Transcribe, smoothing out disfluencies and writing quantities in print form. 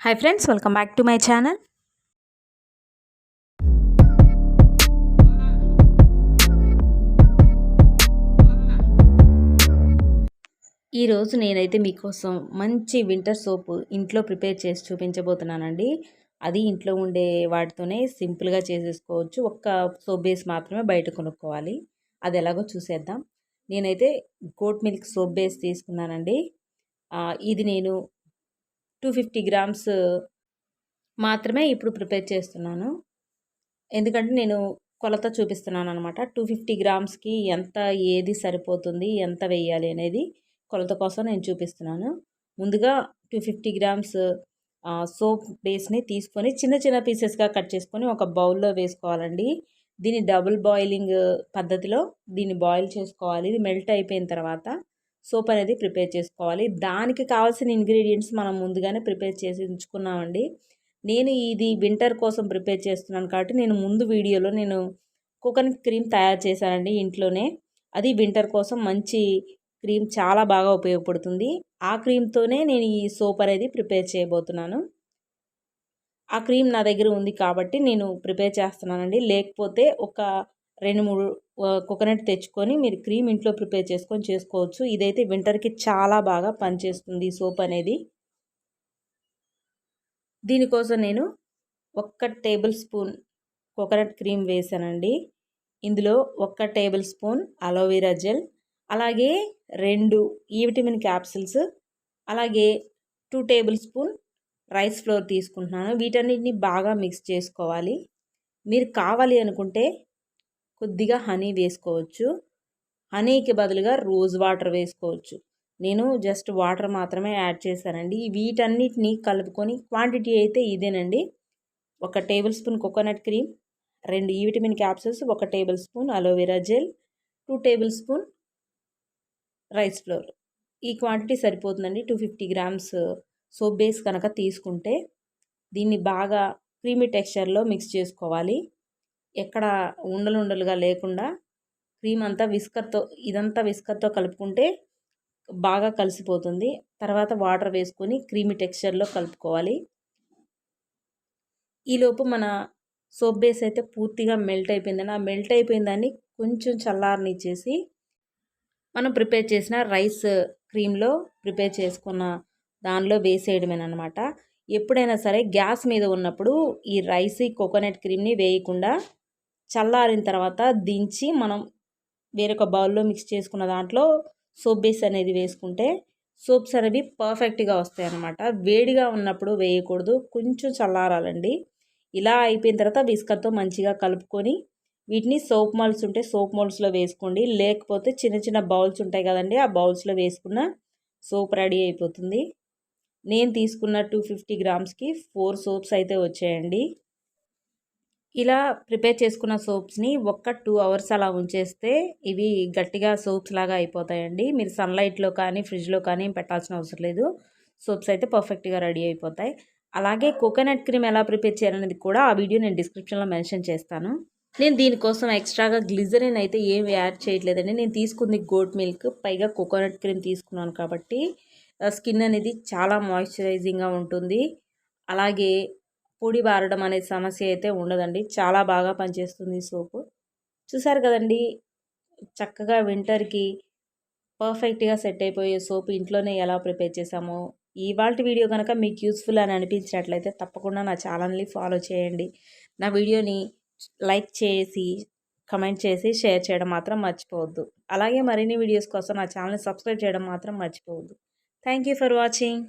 Hi friends, welcome back to my channel. ఈరోజు నేనైతే మీకోసం మంచి వింటర్ సోప్ ఇంట్లో ప్రిపేర్ చేసి చూపించబోతున్నానండి. అది ఇంట్లో ఉండే వాటితోనే సింపుల్గా చేసేసుకోవచ్చు. ఒక్క సోప్ బేస్ మాత్రమే బయట కొనుక్కోవాలి. అది ఎలాగో చూసేద్దాం. నేనైతే గోట్ మిల్క్ సోప్ బేస్ తీసుకున్నానండి. ఇది నేను 250 గ్రామ్స్ మాత్రమే ఇప్పుడు ప్రిపేర్ చేస్తున్నాను. ఎందుకంటే నేను కొలత చూపిస్తున్నాను అనమాట. 250 గ్రామ్స్కి ఎంత ఏది సరిపోతుంది, ఎంత వేయాలి అనేది కొలత కోసం నేను చూపిస్తున్నాను. ముందుగా 250 గ్రామ్స్ సోప్ బేస్ని తీసుకొని చిన్న చిన్న పీసెస్గా కట్ చేసుకొని ఒక బౌల్లో వేసుకోవాలండి. దీన్ని డబుల్ బాయిలింగ్ పద్ధతిలో దీన్ని బాయిల్ చేసుకోవాలి. ఇది మెల్ట్ అయిపోయిన తర్వాత సోప్ అనేది ప్రిపేర్ చేసుకోవాలి. దానికి కావాల్సిన ఇంగ్రీడియంట్స్ మనం ముందుగానే ప్రిపేర్ చేసి ఉంచుకున్నామండి. నేను ఇది వింటర్ కోసం ప్రిపేర్ చేస్తున్నాను కాబట్టి నేను ముందు వీడియోలో నేను కోకోనట్ క్రీమ్ తయారు చేశానండి ఇంట్లోనే. అది వింటర్ కోసం మంచి క్రీమ్, చాలా బాగా ఉపయోగపడుతుంది. ఆ క్రీమ్తోనే నేను ఈ సోప్ అనేది ప్రిపేర్ చేయబోతున్నాను. ఆ క్రీమ్ నా దగ్గర ఉంది కాబట్టి నేను ప్రిపేర్ చేస్తున్నానండి. లేకపోతే ఒక 2-3 కోకోనట్ తెచ్చుకొని మీరు క్రీమ్ ఇంట్లో ప్రిపేర్ చేసుకొని చేసుకోవచ్చు. ఇదైతే వింటర్కి చాలా బాగా పనిచేస్తుంది ఈ సోప్ అనేది. దీనికోసం నేను 1 టేబుల్ స్పూన్ కోకోనట్ క్రీమ్ వేసానండి. ఇందులో 1 టేబుల్ స్పూన్ అలోవెరా జెల్, అలాగే 2 ఈ విటమిన్ క్యాప్సిల్స్, అలాగే 2 టేబుల్ స్పూన్ రైస్ ఫ్లోర్ తీసుకుంటున్నాను. వీటన్నిటిని బాగా మిక్స్ చేసుకోవాలి. మీరు కావాలి అనుకుంటే కొద్దిగా హనీ వేసుకోవచ్చు. హనీకి బదులుగా రోజ్ వాటర్ వేసుకోవచ్చు. నేను జస్ట్ వాటర్ మాత్రమే యాడ్ చేశానండి. వీటన్నిటిని కలుపుకొని క్వాంటిటీ అయితే ఇదేనండి. 1 టేబుల్ స్పూన్ కోకోనట్ క్రీమ్, 2 ఈ vitamin capsules, 1 table spoon aloe vera gel, 2 table spoon rice flour. ఈ క్వాంటిటీ సరిపోతుందండి. 250 గ్రామ్స్ సోప్ బేస్ కనుక తీసుకుంటే దీన్ని బాగా క్రీమీ టెక్స్చర్లో మిక్స్ చేసుకోవాలి. ఎక్కడ ఉండలుగా లేకుండా క్రీమ్ అంతా విస్కర్తో కలుపుకుంటే బాగా కలిసిపోతుంది. తర్వాత వాటర్ వేసుకొని క్రీమీ టెక్స్చర్లో కలుపుకోవాలి. ఈలోపు మన సోప్ బేస్ అయితే పూర్తిగా మెల్ట్ అయిపోయిందని, ఆ మెల్ట్ అయిపోయిన దాన్ని కొంచెం చల్లారనిచ్చేసి మనం ప్రిపేర్ చేసిన రైస్ క్రీమ్లో ప్రిపేర్ చేసుకున్న దానిలో వేసేయడమేనమాట. ఎప్పుడైనా సరే గ్యాస్ మీద ఉన్నప్పుడు ఈ రైస్ కోకోనట్ క్రీమ్ని వేయకుండా చల్లారిన తర్వాత దించి మనం వేరొక బౌల్లో మిక్స్ చేసుకున్న దాంట్లో సోప్ బేస్ అనేది వేసుకుంటే సోప్స్ అనేవి పర్ఫెక్ట్గా వస్తాయి అన్నమాట. వేడిగా ఉన్నప్పుడు వేయకూడదు, కొంచెం చల్లారాలండి. ఇలా అయిపోయిన తర్వాత విస్కర్తో మంచిగా కలుపుకొని వీటిని సోప్ మోల్డ్స్ ఉంటే సోప్ మోల్డ్స్లో వేసుకోండి. లేకపోతే చిన్న చిన్న బౌల్స్ ఉంటాయి కదండి, ఆ బౌల్స్లో వేసుకున్న సోప్ రెడీ అయిపోతుంది. నేను తీసుకున్న 250 గ్రామ్స్కి 4 సోప్స్ అయితే వచ్చాయండి. ఇలా ప్రిపేర్ చేసుకున్న సోప్స్ని 1-2 అవర్స్ అలా ఉంచేస్తే ఇవి గట్టిగా సోప్స్ లాగా అయిపోతాయండి. మీరు సన్లైట్లో కానీ ఫ్రిడ్జ్లో కానీ పెట్టాల్సిన అవసరం లేదు. సోప్స్ అయితే పర్ఫెక్ట్గా రెడీ అయిపోతాయి. అలాగే కోకోనట్ క్రీమ్ ఎలా ప్రిపేర్ చేయాలనేది కూడా ఆ వీడియో నేను డిస్క్రిప్షన్లో మెన్షన్ చేస్తాను. నేను దీనికోసం ఎక్స్ట్రాగా గ్లిజరిన్ అయితే ఏం యాడ్ చేయట్లేదండి. నేను తీసుకుంది గోట్ మిల్క్, పైగా కోకోనట్ క్రీమ్ తీసుకున్నాను కాబట్టి స్కిన్ అనేది చాలా మాయిశ్చరైజింగ్గా ఉంటుంది. అలాగే పొడి బారడం అనే సమస్య అయితే ఉండదండి. చాలా బాగా పనిచేస్తుంది ఈ సోపు. చూసారు కదండి, చక్కగా వింటర్కి పర్ఫెక్ట్గా సెట్ అయిపోయే సోపు ఇంట్లోనే ఎలా ప్రిపేర్ చేసామో. ఇవాల్టి వీడియో కనుక మీకు యూస్ఫుల్ అని అనిపించినట్లయితే తప్పకుండా నా ఛానల్ని ఫాలో చేయండి. నా వీడియోని లైక్ చేసి, కమెంట్ చేసి, షేర్ చేయడం మాత్రం మర్చిపోవద్దు. అలాగే మరిన్ని వీడియోస్ కోసం నా ఛానల్ని సబ్స్క్రైబ్ చేయడం మాత్రం మర్చిపోవద్దు. Thank you for watching.